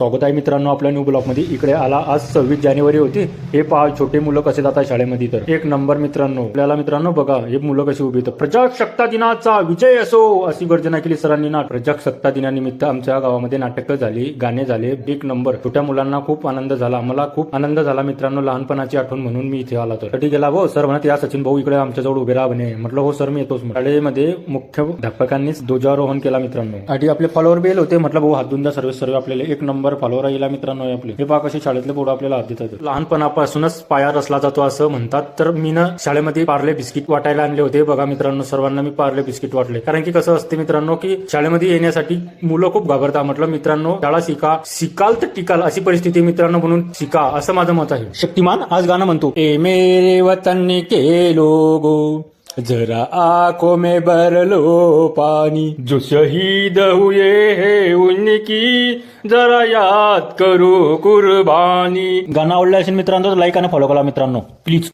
स्वागत आहे मित्रांनो आपल्या न्यू ब्लॉगमध्ये. इकडे आला आज 26 जानेवारी होती. हे पहा छोटे मुलं कसे जातात शाळेमध्ये. तर एक नंबर मित्रांनो. आपल्याला मित्रांनो बघा हे मुलं कशी उभी. तर प्रजासत्ताक दिनाचा विजय असो अशी गर्जना केली सरांनी. प्रजासत्ताक दिनानिमित्त आमच्या गावामध्ये नाटकं झाली, गाणे झाले. एक नंबर. छोट्या मुलांना खूप आनंद झाला. मला खूप आनंद झाला मित्रांनो. लहानपणाची आठवण म्हणून मी इथे आला. तर गेला हो सर म्हणत या सचिन भाऊ इकडे आमच्याजवळ उभे राहा म्हणे. म्हटलं हो सर मी येतोच. शाळेमध्ये मुख्याध्यापकांनीच ध्वजारोहण केला मित्रांनो. आधी आपले फॉलोअर बेल होते. म्हटलं भाऊ हात धुंदा सर्व आपल्याला एक नंबर फॉलोअर येईल मित्रांनो. आपले हे पहा कसे शाळेतले पोरं आपल्याला हात देतात. लहानपणापासूनच पाया रचला जातो असं म्हणतात. तर मी ना शाळेमध्ये पार्ले बिस्किट वाटायला आणले होते. बघा मित्रांनो सर्वांना मी पार्ले बिस्किट वाटले. कारण की कसं असते मित्रांनो की शाळेमध्ये येण्यासाठी मुलं खूप घाबरतात. म्हटलं मित्रांनो शाळा शिकाल तर टिकाल अशी परिस्थिती मित्रांनो, म्हणून शिका असं माझं मत आहे. शक्तिमान आज गाणं म्हणतो. ए मेरे वतन के लोगो जरा आंखों में भर लो पानी, जो शहीद हुए हैं उनकी जरा याद करो कुर्बानी. गाणं आवडलं असेल मित्रांनो तर लाईक आणि फॉलो करा मित्रांनो प्लीज.